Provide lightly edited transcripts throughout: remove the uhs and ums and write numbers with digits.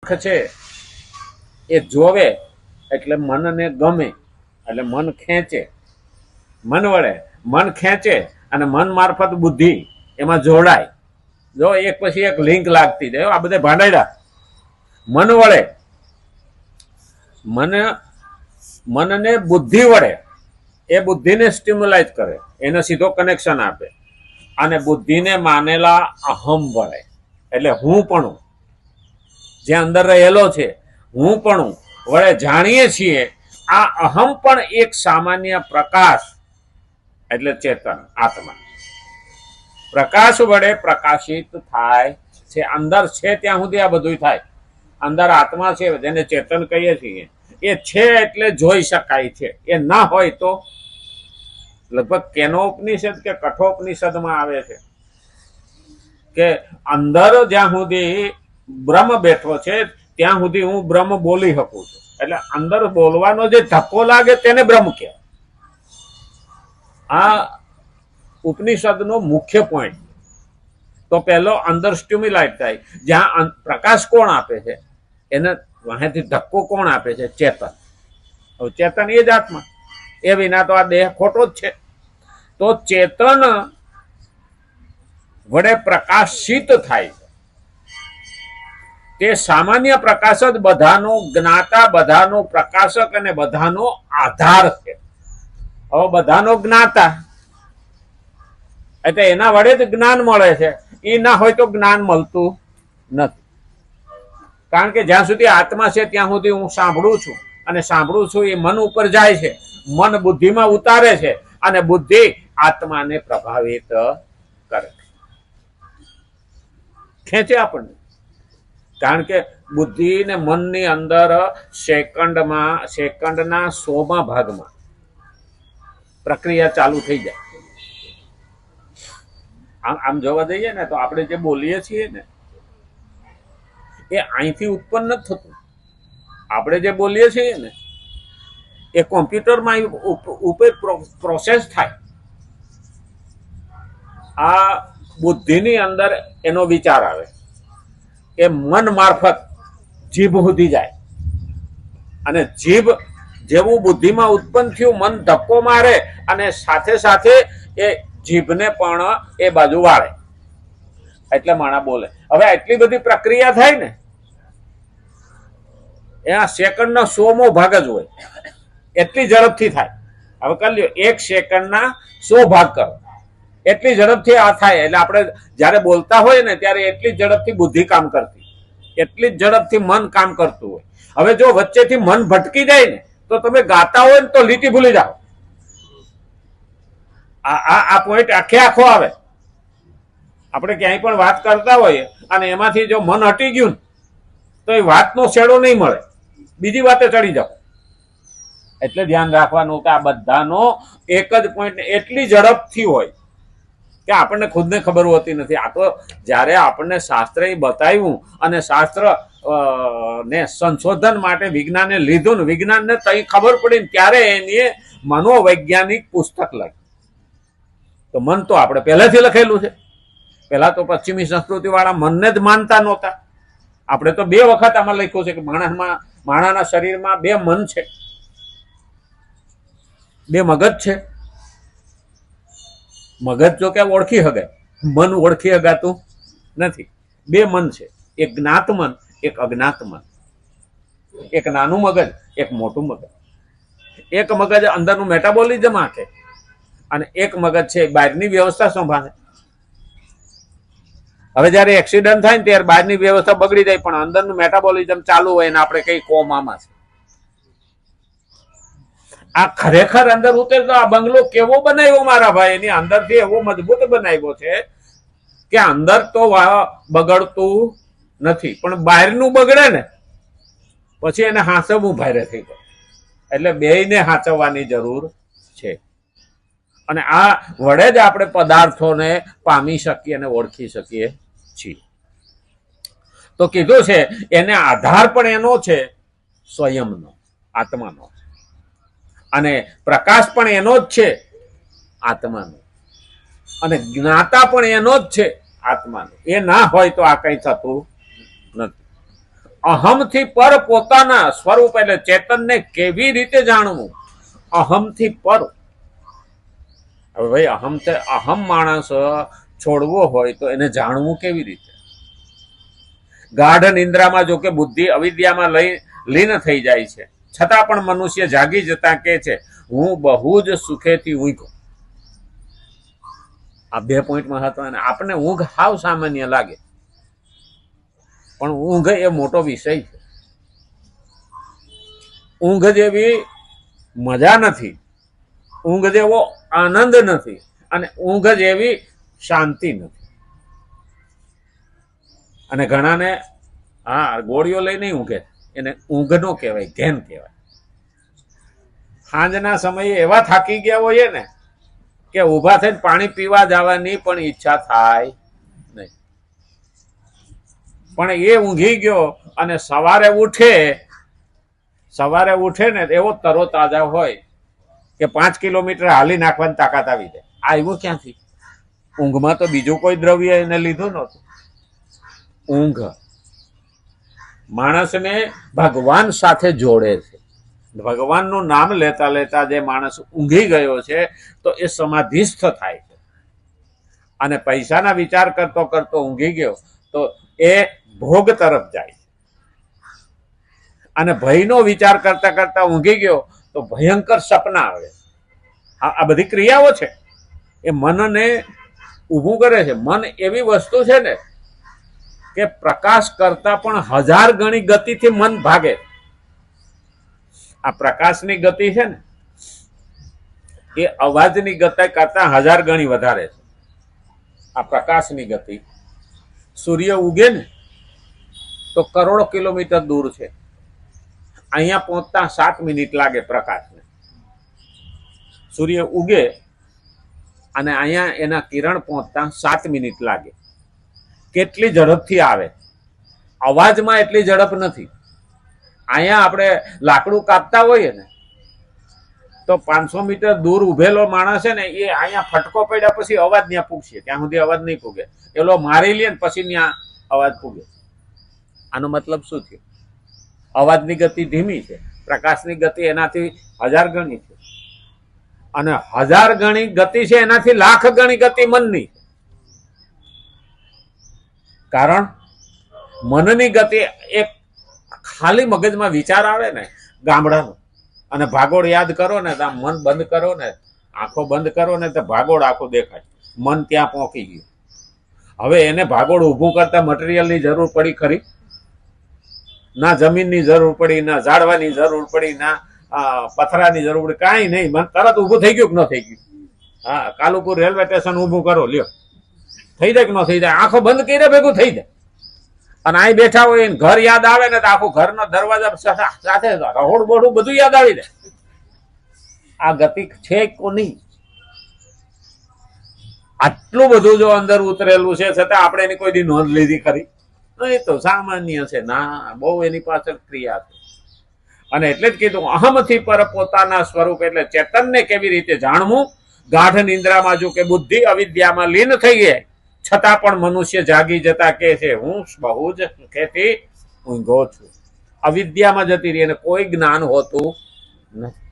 આંખ છે એ જોવે એટલે મનને ગમે, એટલે મન ખેંચે, મન વળે, મન ખેંચે અને મન મારફત બુદ્ધિ એમાં જોડાય. જો એક પછી એક લિંક લાગતી જાય. આ બધે ભાંડાયડા. મન વળે, મનને બુદ્ધિ વળે, એ બુદ્ધિને સ્ટિમ્યુલાઇઝ કરે, એને સીધો કનેક્શન આપે. અને બુદ્ધિને માનેલા અહમ વળે, એટલે હું પણ જે અંદર રહેલો છે હું પણ વળે. જાણીએ છીએ આ અહમ પણ એક સામાન્ય પ્રકાશ, એટલે ચેતન આત્મા પ્રકાશ વડે પ્રકાશિત થાય છે. અંદર છે ત્યાં સુધી આ બધું થાય. અંદર આત્મા છે જેને ચેતન કહીએ છીએ, એ છે એટલે જોઈ શકાય છે. એ ના હોય તો લગભગ કેનોપનિષદ કે કઠોપનિષદમાં આવે છે કે અંદર જ્યાં સુધી બ્રહ્મ બેઠો છે ત્યાં સુધી હું બ્રહ્મ બોલી શકું છું. એટલે અંદર બોલવાનો જે ધક્કો લાગે તેને બ્રહ્મ કહેવાય. આ ઉપનિષદનો મુખ્ય પોઈન્ટ. તો પહેલો અંદર સ્ટિમ્યુલાઇટ થાય. જ્યાં પ્રકાશ કોણ આપે છે, એને વાંહેથી ધક્કો કોણ આપે છે? ચેતન. હવે ચેતન એ જ આત્મા. એ વિના તો આ દેહ ખોટો જ છે. તો ચેતન વડે પ્રકાશિત થાય છે. તે સામાન્ય પ્રકાશ જ બધાનો જ્ઞાતા, બધાનો પ્રકાશક અને બધાનો આધાર છે. હવે બધાનો જ્ઞાતા એટલે એના વડે જ જ્ઞાન મળે છે. એ ના હોય તો જ્ઞાન મળતું નથી. કારણ કે જ્યાં સુધી આત્મા છે ત્યાં સુધી હું સાંભળું છું, અને સાંભળું છું એ મન ઉપર જાય છે, મન બુદ્ધિમાં ઉતારે છે, અને બુદ્ધિ આત્માને પ્રભાવિત કરે, ખેંચે આપણને. કારણ કે બુદ્ધિ ને મનની અંદર સેકન્ડના 100મા ભાગમાં પ્રક્રિયા ચાલુ થઈ જાય. આમ જોવા જઈએ ને તો આપણે જે બોલીએ છીએ ને એ અહીંથી ઉત્પન્ન નથી થતું. આપણે જે બોલીએ છીએ ને એ કોમ્પ્યુટરમાં ઉપર પ્રોસેસ થાય. આ બુદ્ધિની અંદર એનો વિચાર આવે, એ મન મારફત જીભ સુધી જાય, અને જીભ જેવું બુદ્ધિમાં ઉત્પન્ન થયું, મન ધક્કો મારે અને સાથે સાથે એ જીભને પણ એ બાજુ વાળે, એટલે માણા બોલે. હવે એટલી બધી પ્રક્રિયા થાય ને, એના સેકન્ડનો 100મો ભાગ જ હોય, એટલી ઝડપથી થાય. હવે કરી લ્યો 1 સેકન્ડના 100 ભાગ કરો, એટલી ઝડપથી આ થાય. એટલે આપણે જયારે બોલતા હોય ને ત્યારે એટલી ઝડપથી બુદ્ધિ કામ કરતી, એટલી જ ઝડપથી મન કામ કરતું હોય. હવે જો વચ્ચેથી મન ભટકી જાય ને તો તમે ગાતા હોય ને તો લીટી ભૂલી જાઓ. આ પોઈન્ટ આખો આવે. આપણે ક્યાંય પણ વાત કરતા હોઈએ અને એમાંથી જો મન હટી ગયું તો એ વાતનો છેડો નહીં મળે, બીજી વાતે ચડી જાઓ. એટલે ધ્યાન રાખવાનું કે આ બધાનો એક જ પોઈન્ટ એટલી ઝડપથી હોય કે આપણને ખુદને ખબર હોતી નથી. આ તો જ્યારે આપણને શાસ્ત્રએ બતાવ્યું અને શાસ્ત્ર ને સંશોધન માટે વિજ્ઞાને લીધું ને વિજ્ઞાનને તઈ ખબર પડી ને ત્યારે એની મનોવૈજ્ઞાનિક પુસ્તક લખ્યું. તો મન તો આપણે પહેલેથી લખેલું છે. પહેલા તો પશ્ચિમી સંસ્કૃતિ વાળા મનને જ માનતા નહોતા. આપણે તો 2 વખત આમાં લખ્યું છે કે માણસના શરીરમાં 2 મન છે, 2 મગજ છે. મગજ જો કે ઓળખી શકાય, મન ઓળખી શકાતું નથી. 2 મન છે, એક જ્ઞાત મન, એક અજ્ઞાત મન. એક નાનું મગજ, એક મોટું મગજ. એક મગજ અંદરનું મેટાબોલિઝમ આખે, અને એક મગજ છે બહારની વ્યવસ્થા સંભાળે. હવે જયારે એક્સિડન્ટ થાય ને ત્યારે બહારની વ્યવસ્થા બગડી જાય, પણ અંદરનું મેટાબોલિઝમ ચાલુ હોય ને આપણે કઈ કોમામાં છે. આ ખરેખર અંદર ઉતરે તો આ બંગલો કેવો બનાવ્યો મારા ભાઈ, એની અંદરથી એવો મજબૂત બનાવ્યો છે કે અંદર તો બગડતું નથી, પણ બહારનું બગડે ને પછી એને હાંસવવું ભારે થઈ જાય. એટલે બેયને હાંચવવાની જરૂર છે. અને આ વડે જ આપણે પદાર્થોને પામી શકીએ અને ઓળખી શકીએ છીએ. તો કીધું છે એને આધાર પણ એનો છે સ્વયંનો, આત્માનો, અને પ્રકાશ પણ એનો જ છે આત્માનો, અને જ્ઞાતા પણ એનો જ છે આત્માનો. એ ના હોય તો આ કઈ થતું નથી. અહમથી પર પોતાના સ્વરૂપ એટલે ચેતનને કેવી રીતે જાણવું? અહમથી પર. હવે ભાઈ અહમ માણસ છોડવો હોય તો એને જાણવું કેવી રીતે? ગાઢ નિંદ્રામાં જો કે બુદ્ધિ અવિદ્યામાં લીન થઈ જાય છે, છતાં પણ મનુષ્ય જાગી જતા કે છે હું બહુ જ સુખેથી ઊંઘ્યો. આ 2 પોઈન્ટ મહત્વના. આપણે ઊંઘ હાવ સામાન્ય લાગે, પણ ઊંઘ એ મોટો વિષય છે. ઊંઘ જેવી મજા નથી, ઊંઘ જેવો આનંદ નથી, અને ઊંઘ જેવી શાંતિ નથી. અને ઘણાને ગોળીઓ લઈને ઊંઘે, એને ઊંઘ નો કહેવાય, ઘેન કહેવાય. સાંજના સમયે એવા થાકી ગયા હોય ને કે ઊભા થઈને પાણી પીવા જવાની પણ ઈચ્છા થાય નહીં, પણ એ ઊંઘી ગયો અને સવારે ઉઠે ને એવો તરો તાજા હોય કે 5 કિલોમીટર હાલી નાખવાની તાકાત આવી જાય. આવ્યું ક્યાંથી? ઊંઘમાં તો બીજું કોઈ દ્રવ્ય એને લીધું નહોતું. ઊંઘ માણસને ભગવાન સાથે જોડે છે. ભગવાનનું નામ લેતા લેતા જે માણસ ઊંઘી ગયો છે તો એ સમાધિસ્થ થાય છે, અને પૈસાના વિચાર કરતો કરતો ઊંઘી ગયો તો એ ભોગ તરફ જાય છે, અને ભયનો વિચાર કરતા કરતા ઊંઘી ગયો તો ભયંકર સપના આવે. આ બધી ક્રિયાઓ છે, એ મનને ઊભું કરે છે. મન એવી વસ્તુ છે ને કે પ્રકાશ કરતા પણ 1000 ગણી ગતિથી મન ભાગે. આ પ્રકાશની ગતિ છે ને એ અવાજની ગતિ કરતા 1000 ગણી વધારે છે. આ પ્રકાશની ગતિ. સૂર્ય ઉગે ને તો કરોડો કિલોમીટર દૂર છે, અહીંયા પહોંચતા 7 મિનિટ લાગે પ્રકાશને. સૂર્ય ઉગે અને અહીંયા એના કિરણ પહોંચતા 7 મિનિટ લાગે. કેટલી ઝડપથી આવે! અવાજમાં એટલી ઝડપ નથી. અહીંયા આપણે લાકડું કાપતા હોઈએ ને તો 500 મીટર દૂર ઉભેલો માણસ છે ને એ અહીંયા ફટકો પડ્યા પછી અવાજ ત્યાં પૂગશે, ત્યાં સુધી અવાજ નહીં પૂગે. એલો મારી લે ને પછી ત્યાં અવાજ પૂગે. આનો મતલબ શું થયો? અવાજની ગતિ ધીમી છે, પ્રકાશની ગતિ એનાથી 1000 ગણી છે, અને 1000 ગણી ગતિ છે એનાથી લાખ ગણી ગતિ મનની. કારણ મનની ગતિ એક ખાલી મગજમાં વિચાર આવે ને ગામડાનો, અને ભાગોળ યાદ કરો ને તો મન બંધ કરો ને, આંખો બંધ કરો ને તો ભાગોળ આખો દેખાય. મન ત્યાં પહોંચી ગયું. હવે એને ભાગોળ ઊભું કરતા મટીરિયલની જરૂર પડી ખરી? ના જમીનની જરૂર પડી, ના ઝાડવાની જરૂર પડી, ના પથરાની જરૂર પડી, કાંઈ નહીં. મન તરત ઊભું થઈ ગયું કે ન થઈ ગયું? હા, કાલુપુર રેલવે સ્ટેશન ઊભું કરો, લ્યો, થઈ જાય કે ન થઈ જાય? આંખો બંધ કરીને ભેગું થઈ જાય. અને અહીં બેઠા હોય ઘર યાદ આવે ને તો આખું ઘરનો દરવાજા સાથે રહોડ બોડું બધું યાદ આવી જાય. આ ગતિ છે કોની? આટલું બધું જો અંદર ઉતરેલું છે છતાં આપણે એની કોઈ દી નોંધ લીધી ખરી? નહીં. તો સામાન્ય છે ના, બહુ એની પાછળ ક્રિયા છે. અને એટલે જ કીધું અહમથી પર પોતાના સ્વરૂપ એટલે ચેતનને કેવી રીતે જાણવું? ગાઢ નિંદ્રામાં જો કે બુદ્ધિ અવિદ્યામાં લીન થઈ જાય, છતાં પણ મનુષ્ય જાગી જતા કે છે હું બહુ જ સુખેથી ઊંઘો છું. અવિદ્યામાં જતી રહી અને કોઈ જ્ઞાન હોતું નથી.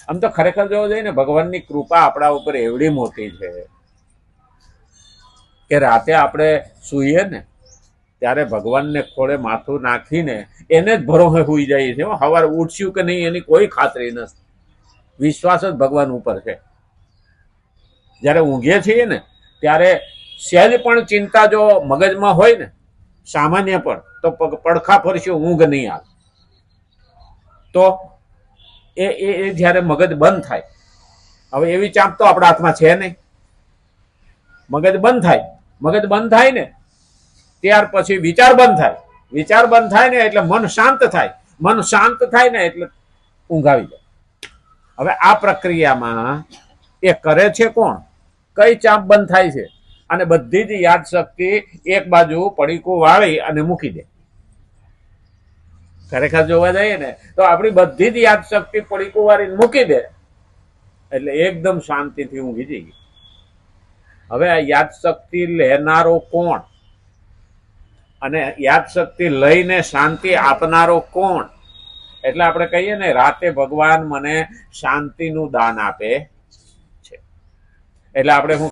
આમ તો ખરેખર જોવા જઈએ ને ભગવાનની કૃપા આપણા ઉપર એવડી મોટી છે કે રાતે આપણે સૂઈએ ને ત્યારે ભગવાનને ખોળે માથું નાખીને એને જ ભરોસે સૂઈ જઈએ છીએ. સવારે ઉઠશું કે નહીં એની કોઈ ખાતરી નથી. વિશ્વાસ જ ભગવાન ઉપર છે. જ્યારે ઊંઘીએ છીએ ને ત્યારે સહેજ પણ ચિંતા જો મગજમાં હોય ને સામાન્ય પણ તો પડખા ફરશું ઊંઘ નહીં આવે. તો એ જ્યારે મગજ બંધ થાય, હવે એવી ચાંપ તો આપણા હાથમાં છે નહીં. મગજ બંધ થાય ને ત્યાર પછી વિચાર બંધ થાય. વિચાર બંધ થાય ને એટલે મન શાંત થાય. મન શાંત થાય ને એટલે ઊંઘ આવી જાય. હવે આ પ્રક્રિયામાં એ કરે છે કોણ? કઈ ચાંપ બંધ થાય છે અને બધી જ યાદ શક્તિ એક બાજુ પડીકું વાળી અને મૂકી દે. ખરેખર જોવા જઈએ ને તો આપણી બધી જ યાદ શક્તિ પડીકું વાળીને મૂકી દે એટલે એકદમ શાંતિથી ઊંઘી જઈએ. હવે આ યાદ શક્તિ લેનારો કોણ? અને યાદશક્તિ લઈને શાંતિ આપનારો કોણ? એટલે આપણે કહીએ ને, રાતે ભગવાન મને શાંતિનું દાન આપે છે. એટલે આપણે હું